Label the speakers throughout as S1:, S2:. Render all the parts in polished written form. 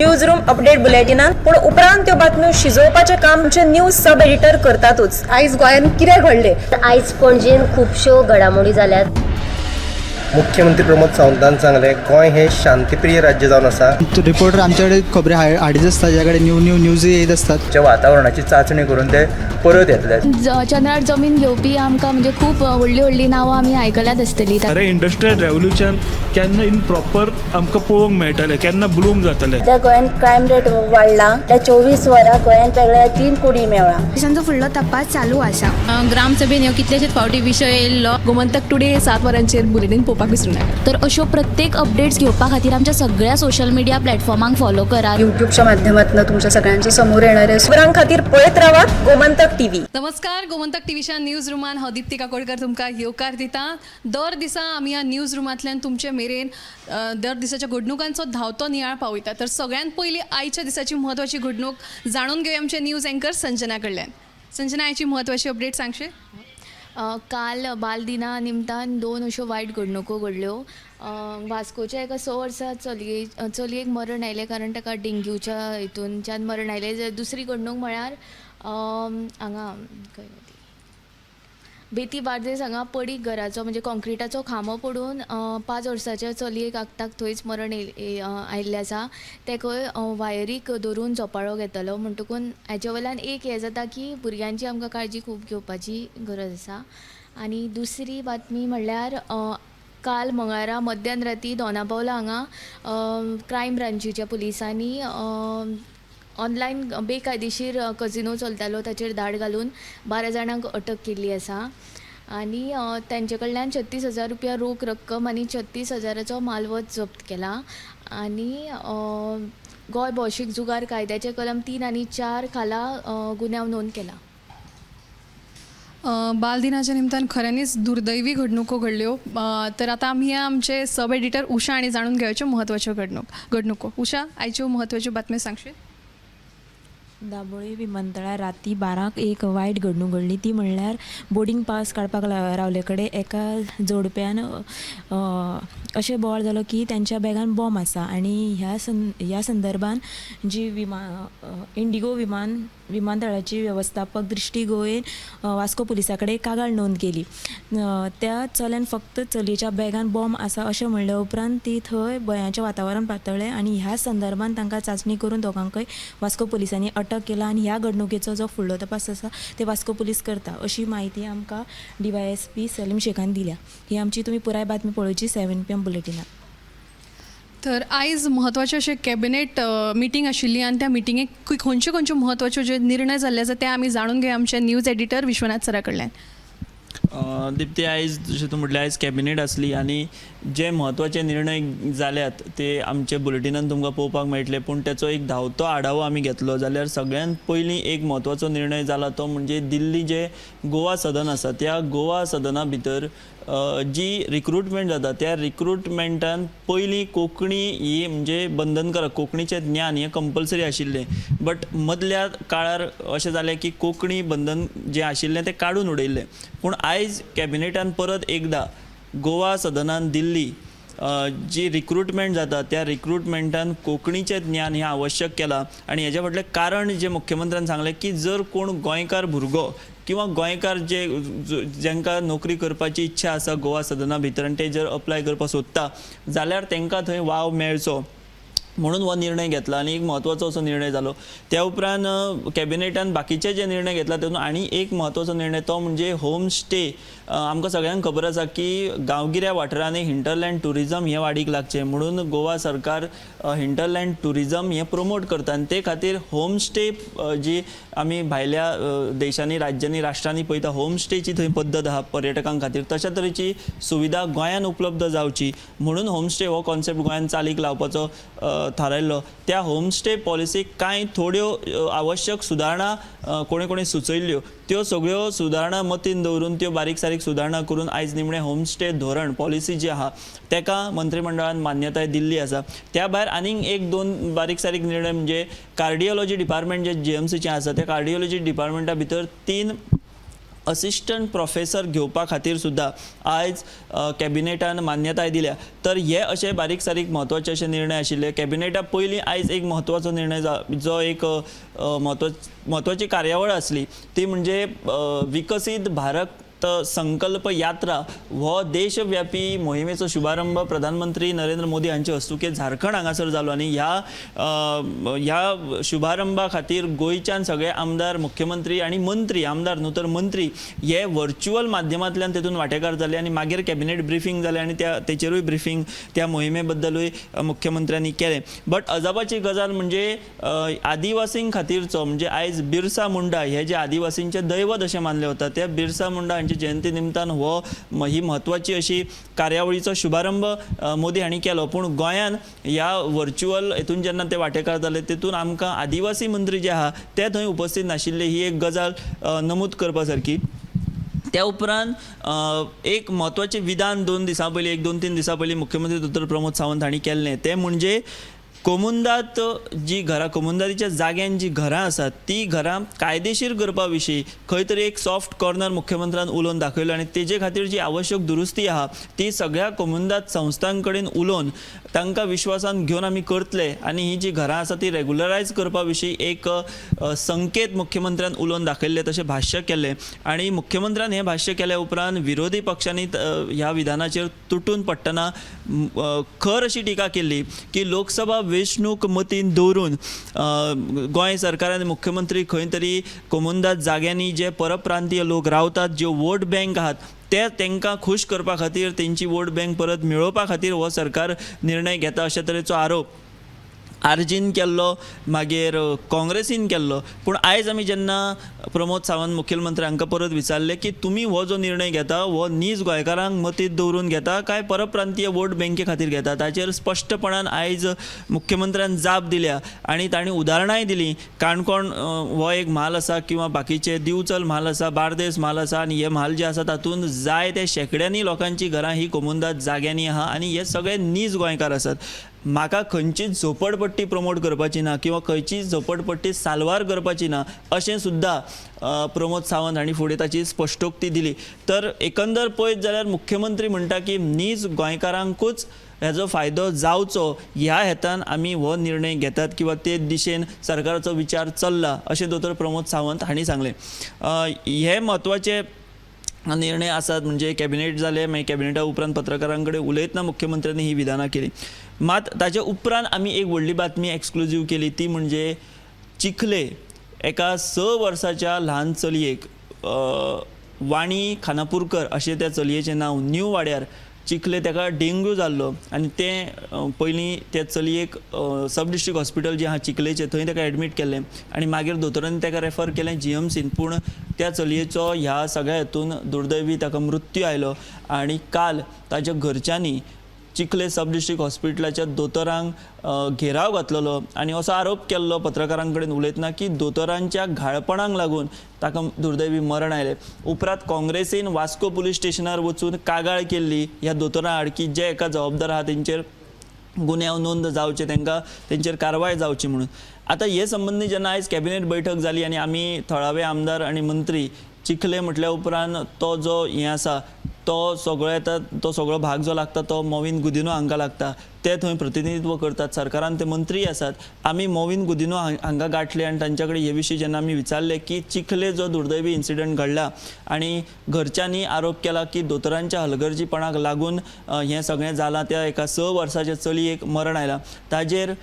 S1: News room update बुलेटिनान पूण उपरांत त्यो बातम्यो शिजोवपाचें काम आमचे न्यूज सब एडिटर करतातूच। आयज गोंयान कितें घडलें?
S2: आयज पणजेन खुबश्यो घडामोडी जाल्यात।
S3: मुख्यमंत्री प्रमोद सावंतान सांगले गोंय हे शांतीप्रिय राज्य जावन आसा।
S4: रिपोर्टर आमच्याकडे खबरी हाडीत असतात, ज्याकडे न्यूज येत असतात।
S3: वातावरणाची चाचणी करून ते परत येतले।
S5: चंद्रार जमीन घेवपी आमकां म्हणजे खूब व्हडली नांवां आमी आयकल्यात आसतली।
S6: अरे इंडस्ट्रियल रेवल्युशन केन्ना इन प्रॉपर आमकां पळोवंक मेळटलें, केन्ना ब्लूम जातलें।
S7: त्या गोंयान क्रायम रेट वाडला। त्या 24 वरां गोंयान वेगळ्या 3 कोडी मेळ्ळा।
S5: देशांचो फुडलो तपास चालू आसा। ग्रामसभेन ह्यो कितलेशेच फावटी विशय येयल्लो। गोमंतक टुडे 7 वरांचेर बुलेटिन पळोवपाक विसरूं नाका। तर अश्यो प्रत्येक अपडेट्स घेवपा खातीर आमच्या सगळ्या सोशल मिडिया प्लॅटफॉर्मांक फॉलो करात।
S7: यूट्यूबच्या माध्यमातून तुमच्या सगळ्यांच्या समोर येणारे
S1: खबरां खातीर पळयत रावात गोमंतक टीव्ही।
S8: नमस्कार, गोमंतक टीव्हीच्या न्यूज रूमान हांव दिप्ती काकोडकर तुमकां येवकार दिता। दर दिसा आमी ह्या न्यूज रूमांतल्यान तुमचे मेरेन दर दिसाच्या घडणुकांचो धांवतो नियाळ पावयता। तर सगळ्यात पयली आयच्या दिसाची म्हत्वाची घडणूक जाणून घेवया आमचे न्यूज एंकर संजना कडल्यान। संजना, आयची म्हत्वाची अपडेट सांगशे?
S5: काल बालदिना निमतान 2 अश्यो वायट घडणुको घडल्यो। वास्कोच्या एका 6 वर्सां चलयेक मरण आयलें, कारण ताका डेंग्यूच्या हितूनच्यान मरण आयलें। दुसरी घडणूक म्हळ्यार हांगा बेती बार्देस हांगा पडीक घराचो म्हणजे कॉन्क्रिटाचो खांबो पडून 5 वर्साच्या चलयेक आगताक थंयच मरण आयिल्लें आसा। ते खंय वायरीक धरून झोपाळो घेतलो। म्हणटकून हाच्या वयल्यान एक हें जाता की भुरग्यांची आमकां काळजी खूब घेवपाची गरज आसा। आनी दुसरी बातमी म्हणल्यार काल मंगळारा मध्यान राती दोनापावला हांगा क्रायम ब्रांचीच्या पुलिसांनी ऑनलायन बेकायदेशीर कजिनो चलतालो ताचेर धाड घालून 12 जाणांक अटक केल्ली आसा। आनी तांचे कडल्यान 36,000 रुपया रोख रक्कम आनी 36,000चो मालवत जप्त केला। आनी गोंय भौशीक जुगार कायद्याचे कलम 3 आनी 4 खाला गुन्यांव नोंद केला।
S8: बालदिनाच्या निमतान खऱ्यांनीच दुर्दैवी घडणुको घडल्यो। तर आता आम्ही आमचे सब एडिटर उषा आणि जाणून घेवच्यो म्हत्वाच्यो घडणुको। उषा, आयच्यो म्हत्वाच्यो बातम्यो सांगशे?
S9: दाबोळे विमानतळार राती 12क एक वायट घडणूक घडली। ती म्हणल्यार बोर्डिंग पास काडपाक रावले कडेन एका जोडप्यान अशें बोवाळ जालो की त्यांच्या बॅगान बॉम्ब आसा। आनी ह्या संदर्भान जी इंडिगो विमानतळाची वेवस्थापक दृष्टी गोयेन वास्को पुलिसा कडेन कागाळ नोंद केली। त्या चल्यान फक्त चलयेच्या बॅगान बॉम्ब आसा अशें म्हणले उपरांत ती थंय भयाचें वातावरण पातळ्ळें आनी ह्या संदर्भान तांकां चांचणी करून दोगांकय वास्को पुलिसांनी अटक केला। आनी ह्या घडणुकेचो जो फुडलो तपास आसा ते वास्को पुलीस करता अशी माहिती आमकां DYSP सलीम शेखान दिल्या। ही आमची तुमी पुराय बातमी पळोवची 7 PM बुलेटिनार।
S8: तर आयज म्हत्वाचे अशें कॅबिनेट मिटींग आशिल्ली आनी त्या मिटिंगेक खंयच्यो म्हत्वाच्यो जे निर्णय जाल्ले आसा ते आमी जाणून घेवया आमचे न्यूज एडिटर विश्वनाथ सरा कडल्यान।
S10: दिप्ती, आयज जशें तूं म्हटलें आयज कॅबिनेट आसली आनी जे म्हत्वाचे निर्णय जाल्यात ते आमचे बुलेटिनान तुमकां पळोवपाक मेळटले। पूण ताचो एक धांवतो आढावो आमी घेतलो जाल्यार सगळ्यांत पयलीं एक म्हत्वाचो निर्णय जाला तो म्हणजे दिल्ली जे गोवा सदन आसा त्या गोवा सदना भितर जी रिक्रुटमेंट जाता त्या रिक्रुटमेंटान पयलीं कोंकणी ही म्हणजे बंधनकारक, कोंकणीचें ज्ञान हें कंपल्सरी आशिल्लें। बट मदल्या काळार अशें जालें की कोंकणी बंधन जें आशिल्लें तें काडून उडयल्लें। पूण आयज कॅबिनेटान परत एकदा गोवा सदनान दिल्ली जी रिक्रुटमेंट जाता त्या रिक्रुटमेंटान कोंकणीचें ज्ञान हें आवश्यक केलां। आनी हेजे फाटलें कारण जें मुख्यमंत्र्यान सांगलें की जर कोण गोंयकार भुरगो किंवा गोंयकार जेंकां नोकरी करपाची इच्छा आसा गोवा सदना भितर आनी ते जर अप्लाय करपाक सोदता जाल्यार तांकां थंय वाव मेळचो म्हणून हो निर्णय घेतला। आनी एक म्हत्वाचो असो निर्णय जालो। त्या उपरांत कॅबिनेटान बाकीचे जे निर्णय घेतला तातूंत आनी एक म्हत्वाचो निर्णय तो म्हणजे होम स्टे। आमकां सगळ्यांक खबर आसा की गांवगिऱ्या वाठारांनी हिंटरलँड टुरिजम हें वाडीक लागचें म्हणून गोवा सरकार हिंटरलँड टुरिजम हें प्रमोट करता। आनी ते खातीर होम स्टे जी आमी भायल्या देशांनी, राज्यांनी, राष्ट्रांनी पळयता होम स्टेची थंय पद्दत आहा पर्यटकां खातीर, तशा तरेची सुविधा गोंयान उपलब्ध जावची म्हणून होम स्टे हो कॉन्सेप्ट गोंयान चालीक लावपाचो थारायल्लो। त्या होम स्टे पॉलिसीक कांय थोड्यो आवश्यक सुदारणा कोणी सुचयल्ल्यो त्यो सगळ्यो सुदारणा मतीन दवरून त्यो बारीक सारीक सुदारणा करून आयज निमणें होम स्टे धोरण पॉलिसी जी आहा ताका मंत्रिमंडळान मान्यताय दिल्ली आसा। त्या भायर आनीक 1-2 बारीक सारीक निर्णय म्हणजे कार्डियोलॉजी डिपार्टमेंट जे GMCचें आसा त्या कार्डियोलॉजी डिपार्टमेंटा भितर 3 असिस्टंट प्रोफेसर घेवपा खातीर सुद्दां आयज कॅबिनेटान मान्यताय दिल्या. तर हे अशे बारीक सारीक म्हत्वाचे अशे निर्णय आशिल्ले. कॅबिनेटा पयलीं आयज एक म्हत्वाचो निर्णय जो एक म्हत्वाची कार्यावळ आसली ती म्हणजे विकसीत भारत संकल्प यात्रा हो देशव्यापी मोहिमेचो शुभारंभ प्रधानमंत्री नरेंद्र मोदी हांचे हस्तुके झारखंड हांगासर जालो आनी ह्या शुभारंभा खातीर गोंयच्यान सगळे आमदार मुख्यमंत्री आनी मंत्री आमदार न्हू तर मंत्री हे व्हर्च्युअल माध्यमांतल्यान तेतून वांटेकार जाले आनी मागीर कॅबिनेट ब्रिफींग जालें आनी तेचेरूय ब्रिफींग त्या मोहिमे बद्दलूय मुख्यमंत्र्यांनी केलें. बट अजापाची गजाल म्हणजे आदिवासीं खातीरचो म्हणजे आयज बिरसा मुंडा हे जे आदिवासींचे दैवत अशें मानले वता त्या बिरसा मुंडा जयंती निमतान ही महत्वाची अशी कार्यावळीचो शुभारंभ मोदी हांणी केलो. पूण गोंयान ह्या व्हर्च्युअल हेतून जेन्ना ते वांटेकार जाले तेतून आमकां आदिवासी मंत्री जे आहा ते थंय उपस्थित नाशिल्ले ही एक गजाल नमूद करपा सारकी. त्या उपरांत एक म्हत्वाचें विधान 2 दिसां पयलीं 1-2-3 दिसां पयलीं मुख्यमंत्री डॉ. प्रमोद सावंत हांणी केल्लें तें म्हणजे कोमुंदात जी घरां कोमुंदातीच्या जाग्यान जी घरां आसात ती घरां कायदेशीर करपा विशीं खंय तरी एक सॉफ्ट कॉर्नर मुख्यमंत्र्यान उलोवन दाखयलो आनी तेजे खातीर जी आवश्यक दुरुस्ती आहा ती सगळ्या कोमुंदात संस्थां कडेन उलोवन तांकां विश्वासान घेवन आमी करतले आनी ही जी घरां आसा ती रेगुलरायज करपा विशीं एक संकेत मुख्यमंत्र्यान उलोवन दाखयल्ले तशें भाश्य केल्लें. आनी मुख्यमंत्र्यान हें भाश्य केल्या उपरांत विरोधी पक्षांनी ह्या विधानाचेर तुटून पडटना खर अशी टिका केल्ली की लोकसभा वेंचणूक मतीन दवरून गोंय सरकार आनी मुख्यमंत्री खंय तरी कोमुंदात जाग्यांनी जे परप्रांतीय लोक रावतात ज्यो वोट बँक आहात ते तांकां खूश करपा खातीर तेंची वोट बँक परत मेळोवपा खातीर हो सरकार निर्णय घेता अशे तरेचो आरोप आरजीन केल्लो मागीर काँग्रेसीन केल्लो. पूण आयज आमी जेन्ना प्रमोद सावंत मुखेलमंत्री हांकां परत विचारलें की तुमी हो जो निर्णय घेता हो नीज गोंयकारांक मतींत दवरून घेता काय परप्रांतीय वोट बँके खातीर घेता ताचेर स्पश्टपणान आयज मुख्यमंत्र्यान जाप दिल्या आनी तांणी उदाहरणांय दिलीं. काणकोण हो एक म्हाल आसा किंवा बाकीचे दिवचल म्हाल आसा बार्देस म्हाल आसा आनी हे म्हाल जे आसा तातूंत जाय ते शेकड्यांनी लोकांची घरां ही कोमुंदात जाग्यांनी आहा आनी हे सगळे नीज गोंयकार आसात. म्हाका खंयचीच झोपडपट्टी प्रमोट करपाची ना किंवा खंयचीच झोपडपट्टी साल्वार करपाची ना अशें सुद्दां प्रमोद सावंत हांणी फुडें ताची स्पश्टोक्ती दिली. तर एकंदर पळयत जाल्यार मुख्यमंत्री म्हणटा की नीज गोंयकारांकूच हेजो फायदो जावचो ह्या हेतान आमी हो निर्णय घेतात किंवा ते दिशेन सरकाराचो विचार चल्ला अशें दोतोर प्रमोद सावंत हांणी सांगलें. हे म्हत्वाचे निर्णय आसात म्हणजे कॅबिनेट जाले मागीर कॅबिनेटा उपरांत पत्रकारां कडेन उलयतना मुख्यमंत्र्यांनी ही विधानां केली. मात ताचे उपरांत आमी एक व्हडली बातमी एक्सक्लुजीव केली ती म्हणजे चिखले एका 6 वर्साच्या ल्हान चलयेक वाणी खानापूरकर अशें त्या चलयेचें नांव न्यू वाड्यार चिखले ताका डेंग्यू जाल्लो आनी तें पयलीं त्या चलयेक सब डिस्ट्रिक्ट हॉस्पिटल जें आहा चिखलेचें थंय ताका एडमीट केल्लें आनी मागीर दोतोरांनी ताका रेफर केलें GMCन. पूण त्या चलयेचो ह्या सगळ्या हेतून दुर्दैवी ताका मृत्यू आयलो आनी काल ताच्या घरच्यांनी चिखले सब डिस्ट्रिक्ट हॉस्पिटलाच्या दोतोरांक घेराव घातलेलो आनी असो आरोप केल्लो पत्रकारां कडेन उलयतना की दोतोरांच्या घाळपणाक लागून ताका दुर्दैवी मरण आयलें. उपरांत काँग्रेसीन वास्को पुलीस स्टेशनार वचून कागाळ केल्ली ह्या दोतोरां आड की जे एका जबाबदार आहा तेंचेर गुन्यांव नोंद जावचे तांकां तेंचेर कारवाय जावची म्हणून. आतां हे संबंदी जेन्ना आयज कॅबिनेट बैठक जाली आनी आमी थळावे आमदार आनी मंत्री चिखले म्हटल्या उपरांत तो जो हें आसा तो सगळो भाग जो लागता तो मोविन गुदिनो हांकां लागता ते थंय प्रतिनिधित्व करतात सरकारान ते मंत्री आसात. आमी मोविन गुदिनो हांकां गाठले आनी तांच्या कडेन हे विशीं जेन्ना आमी विचारले की चिखले जो दुर्दैवी इन्सिडंट घडला आनी घरच्यांनी आरोप केला की दोतोरांच्या हलगर्जीपणाक लागून हें सगळें जालां त्या एका 6 वर्साच्या चलयेक मरण आयलां ताजेर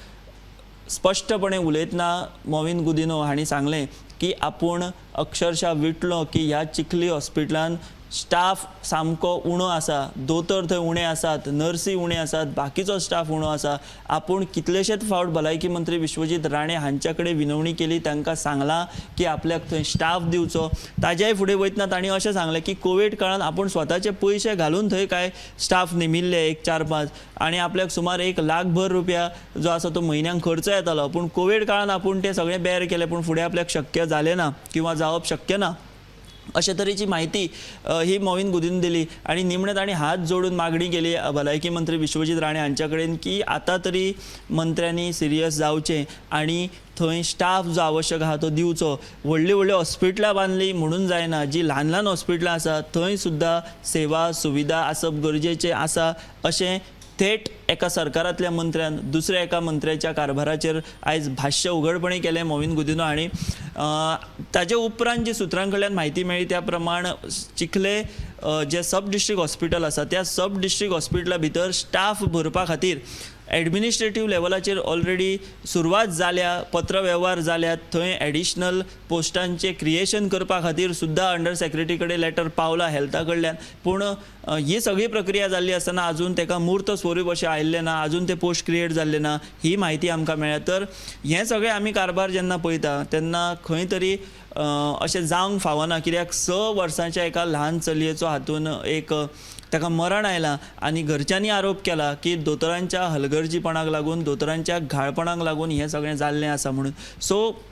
S10: स्पश्टपणे उलयतना मोविन गुदिनो हांणी सांगलें की आपूण अक्षरशः विटलो की ह्या चिखली हॉस्पिटलान स्टाफ सामको उणो आसा दोतोर थंय उणे आसात नर्सी उणे आसात बाकीचो स्टाफ उणो आसा. आपूण कितलेशेच फावट भलायकी मंत्री विश्वजीत राणे हांच्या कडेन विनवणी केली तांकां सांगलां की आपल्याक थंय स्टाफ दिवचो. ताज्याय फुडें वयतना तांणी अशें सांगलें की कोवीड काळान आपूण स्वताचे पयशे घालून थंय कांय स्टाफ नेमिल्ले 1-4-5 आनी आपल्याक सुमार 1 लाखभर रुपया जो आसा तो म्हयन्याक खर्च येतालो. पूण कोवीड काळान आपूण तें सगळें बेर केलें पूण फुडें आपल्याक शक्य जालें ना किंवा जावप शक्य ना अशा तरेची माहिती ही मोहीन गुदीन दिली आणि निमणे ताणी हात जोडून मागणी केली भलायकी मंत्री विश्वजीत राणे हांच्या कडेन की आता तरी मंत्र्यांनी सिरियस जावचें आणि थंय स्टाफ जो आवश्यक आहा तो दिवचो. व्हडली व्हडली हॉस्पिटलां बांदली म्हणून जायना, जी ल्हान ल्हान हॉस्पिटलां आसा थंय सुद्दां सेवा सुविधा आसप गरजेचें आसा अशें थेट एका सरकारांतल्या मंत्र्यान दुसऱ्या एका मंत्र्याच्या कारभाराचेर आयज भाश्य उघडपणी केलें मोहीन गुदिनो हांणी. ताजे उपरांत जी सुत्रां कडल्यान म्हायती मेळ्ळी त्या प्रमाण चिखले जे सब डिस्ट्रिक्ट हॉस्पिटल आसा त्या सब डिस्ट्रिक्ट हॉस्पिटला भितर स्टाफ भरपा खातीर एडमिनिस्ट्रेटीव लेवलाचेर ऑलरेडी सुरवात जाल्या, पत्र वेव्हार जाल्यात. थंय एडिशनल पोस्टांचें क्रिएशन करपा खातीर सुद्दां अंडर सेक्रेटरी कडेन लेटर पावला हेल्था कडल्यान. पूण ही सगळी प्रक्रिया जाल्ली आसतना आजून ताका मूर्त स्वरूप अशें आयिल्लें ना, आजून ते पोस्ट क्रिएट जाल्ले ना, ही म्हायती आमकां मेळ्ळ्या. तर हें सगळें आमी कारभार जेन्ना पळयता तेन्ना खंय तरी अशें जावंक फावना, कित्याक 6 वर्सांच्या एका ल्हान चलयेचो हातून एक ताका मरण आयलां आनी घरच्यांनी आरोप केला की दोतोरांच्या हलगर्जीपणाक लागून, दोतोरांच्या घाळपणाक लागून हें सगळें जाल्लें आसा म्हणून. सो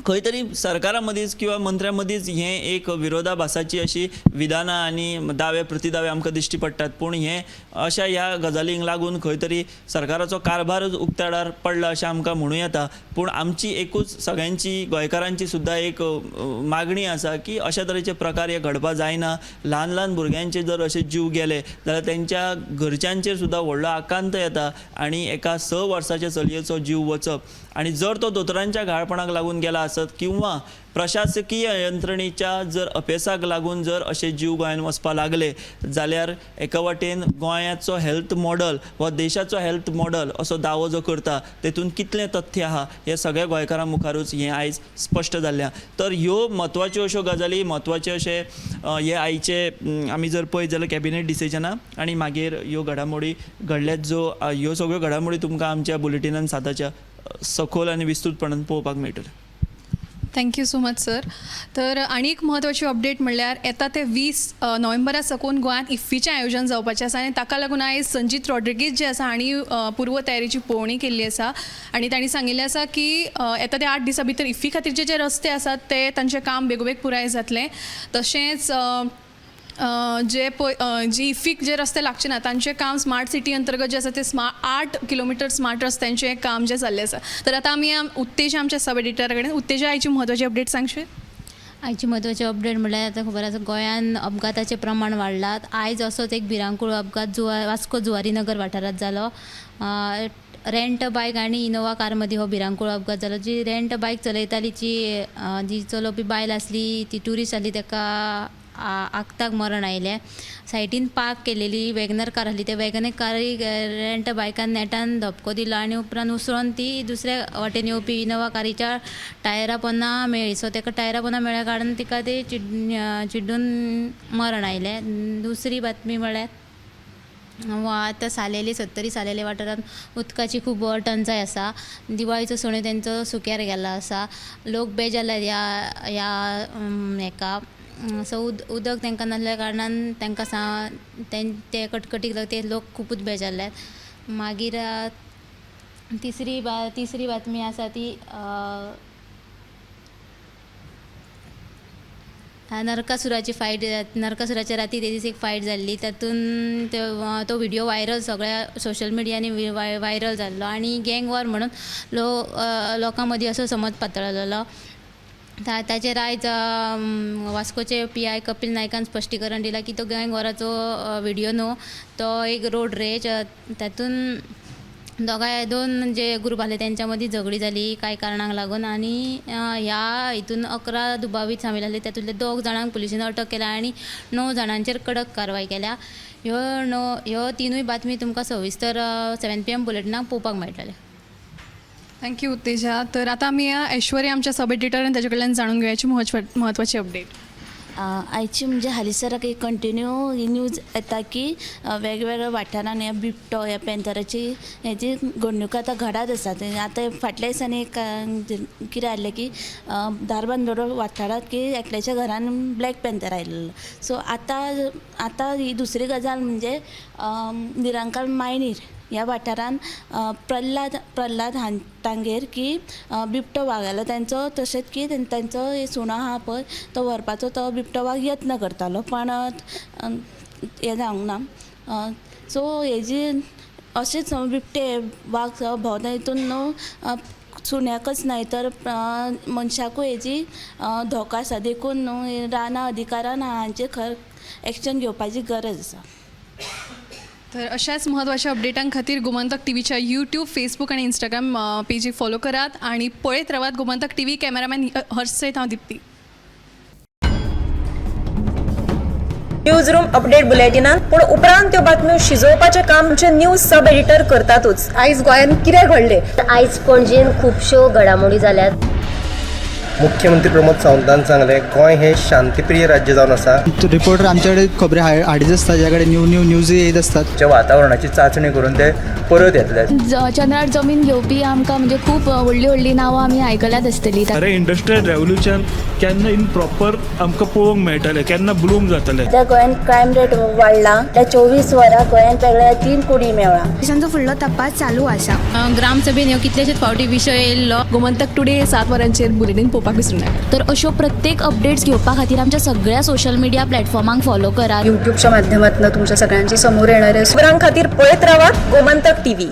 S10: खंय तरी सरकारा मदींच किंवा मंत्र्यां मदींच हें एक विरोधाभासाची अशी विधानां आनी दावे प्रतिदावे आमकां दिश्टी पडटात. पूण हें अशा ह्या गजालींक लागून खंय तरी सरकाराचो कारभारच उक्ताडार पडला अशें आमकां म्हणूं येता. पूण आमची एकूच सगळ्यांची गोंयकारांची सुद्दां एक मागणी आसा की अशा तरेचे प्रकार हे घडपा जायना. ल्हान ल्हान भुरग्यांचे जर अशे जीव गेले जाल्यार तेंच्या घरच्यांचेर सुद्दां व्हडलो आकांत येता आनी एका 6 वर्साच्या चलयेचो जीव वचप आणि जर तो दोतोरांच्या घाळपणाक लागून गेला आसत किंवा प्रशासकीय यंत्रणेच्या जर अपेसाक लागून जर अशे जीव गोंयान वचपा लागले जाल्यार एका वाटेन गोंयाचो हेल्थ मॉडल वा देशाचो हेल्थ मॉडल असो दावो जो करता तेतून कितलें तथ्य आहा हे सगळ्या गोंयकारां मुखारूच हें आयज स्पश्ट जाल्लें. तर ह्यो म्हत्वाच्यो अश्यो गजाली, म्हत्वाचे अशे हे आयचे आमी जर पळयत जाल्यार कॅबिनेट डिसिजनां आनी मागीर ह्यो घडामोडी घडल्यात. जो ह्यो सगळ्यो घडामोडी तुमकां आमच्या बुलेटिनान साताच्या सखोल आणि विस्तृतपणान पळोवपाक मेळटलें.
S8: Thank you so much sir. तर आनी एक म्हत्वाची अपडेट म्हणल्यार येता ते 20 नोव्हेंबरा साकून गोंयांत इफ्फीचें आयोजन जावपाचें आसा आनी ताका लागून आयज संजीत रॉड्रिगीज जे आसा हांणी पूर्व तयारीची पळोवणी केल्ली आसा आनी तांणी सांगिल्लें आसा की येता ते 8 दिसां भितर इफ्फी खातीरचे जे रस्ते आसात ते तांचें काम बेगोबेग पुराय जातलें. तशेंच जी इफ्फीक जे रस्ते लागचे ना तांचें काम स्मार्ट सिटी अंतर्गत जे आसा ते 8 किलोमिटर स्मार्ट रस्त्यांचें काम जे जाल्लें आसा. तर आतां आमी उत्तेजा आमच्या सब एडिटरा कडेन. उत्तेजा आयची म्हत्वाची अपडेट सांगशीत?
S11: आयची म्हत्वाची अपडेट म्हळ्यार आतां खबर आसा गोंयान अपघाताचें प्रमाण वाडलां. आयज असोच एक भिरांकूळ अपघात वास्को जुवारीनगर वाठारांत जालो. रेंट बायक आनी इनोवा कार मदीं हो भिरांकूळ अपघात जालो. जी रेंट बायक चलयताली जी चलोवपी बायल आसली ती ट्युरिस्ट आसली ताका आगताक मरण आयलें. सायडीन पार्क केलेली वॅगनर कार आसली ते वॅगनर कारीक रेंट बायकान नेटान धपको दिलो आनी उपरांत उसळून ती दुसऱ्या वाटेन येवपी इनोवा कारीच्या टायरा पोंदा मेळ्ळी. सो ताका टायरा पोंदा मेळ्ळ्या कारणान तिका ते चिड्डून मरण आयलें. दुसरी बातमी म्हळ्यार आतां सालेली 70 सालेले वाठारांत उदकाची खूब टंचाय आसा. दिवाळीचो सण तेंचो सुक्यार गेला आसा. लोक बेजारल्यात ह्या हेका. सो उदक तांकां नासल्या कारणान तांकां ते कटकटीक ते लोक खुबूच बेजारल्यात. मागीर तिसरी बातमी आसा ती नरकासुराची फायट. नरकासुराच्या राती ते दीस एक फायट जाल्ली तातून तो व्हिडियो वायरल सगळ्या सोशल मिडियांनी वायरल जाल्लो आनी गँग वॉर म्हणून लोकां मदीं असो समज पातळलेलो. ताचेर आयज वास्कोचे PI कपिल नायकान स्पश्टीकरण दिलां की तो गँग वॉराचो व्हिडियो न्हू, तो एक रोड रेज. तातून दोन जे ग्रूप आसले तेंच्या मदीं झगडी जाली कांय कारणांक लागून आनी ह्या हितून 11 दुबावीत सामील आसले. तातूंतले 2 जाणांक पुलिशेन अटक केल्या आनी 9 जाणांचेर कडक कारवाय केल्या. ह्यो तिनूय बातमी तुमकां सविस्तर 7 PM बुलेटिनाक पळोवपाक मेळटले.
S8: थँक्यू उत्तेजा. तर आतां आमी ऐश्वर्या आमच्या सब एडिटरान ताचे कडल्यान जाणून घेवयाची म्हत्वाची अपडेट.
S7: आयची म्हणजे हालीसराक एक कंटिन्यू ही न्यूज येता की वेगवेगळ्या वाठारांत हे बिबटो ह्या पॅन्थराची हेची घडणूक आतां घडत आसात. आतां फाटल्या दिसांनी कितें आयलें की धारबांदोडो वाठारांत की एकल्याच्या घरान ब्लॅक पॅन्थर आयिल्लो. सो आतां ही दुसरी गजाल म्हणजे निरंकाल मायनीर ह्या वाठारान प्रल्हाद हांतांगेर की बिबटो वाग आयलो त्यांचो, तशेंच की त्यांचो सुणो आहा पळय तो व्हरपाचो तो बिबटो वाग यत्न करतालो पण हें जावंक ना. सो हेजी अशेंच बिबटे वाग भोंवता हितून न्हू सुण्याकच न्हय तर मनशाकूय हेजी धोका आसा. देखून न्हू राना अधिकारान हांचेर खर एक्शन घेवपाची गरज आसा.
S8: तर अशाच महत्त्वाच्या अपडेटां खातीर गोमंतक टीव्हीच्या यूट्यूब, फेसबुक आणि इंस्टाग्राम पेजी फॉलो करात आणि पळयत रावात गोमंतक टीव्ही. कॅमेरामॅन हर्ष सयत हांव दिप्ती.
S1: न्यूज रूम अपडेट बुलेटिनात पूण उपरांत त्यो बातम्यो शिजोवपाचें काम आमचे न्यूज सब एडिटर करतातूच. आयज गोंयान कितें घडलें?
S2: आयज पणजेन खुबश्यो घडामोडी जाल्यात.
S3: मुख्यमंत्री प्रमोद सावंतान सांगले गोंय हे शांतीप्रिय राज्य जावन आसा.
S4: रिपोर्टर आमच्याकडे खबरी हाडीत असतात, ज्याकडे न्यूज येत असतात.
S3: जे वातावरणाची चाचणी करून ते परत येतले.
S5: चंद्रार जमीन घेवपी आमकां म्हणजे खूब व्हडली व्हडली नांवां आमी आयकल्यात आसतली.
S6: अरे इंडस्ट्रियल रेव्होल्युशन केन्ना इन प्रॉपर आमकां पळोवंक मेळटलें, केन्ना ब्लूम जातलें.
S7: त्या गोंयान क्रायम रेट वाडला. त्या 24 वरां गोंयान वेगळ्या 3 कुडी मेळ्ळा.
S9: पोलिसांचो फुडलो तपास चालू आसा.
S11: ग्रामसभेन ह्यो कितलेशेच फावटी विशय येयल्लो.
S8: गोमंतक टुडे 7 वरांचेर बुलेटीन पळोवपाक विसरूं नाका.
S5: तर अश्यो प्रत्येक अपडेट्स घेवपा खातीर आमच्या सगळ्या सोशल मिडिया प्लॅटफॉर्मांक फॉलो करा.
S1: युट्यूबच्या माध्यमातून तुमच्या सगळ्यांची समोर येणाऱ्या खबरां खातीर पळयत रावात गोमंतक टीव्ही.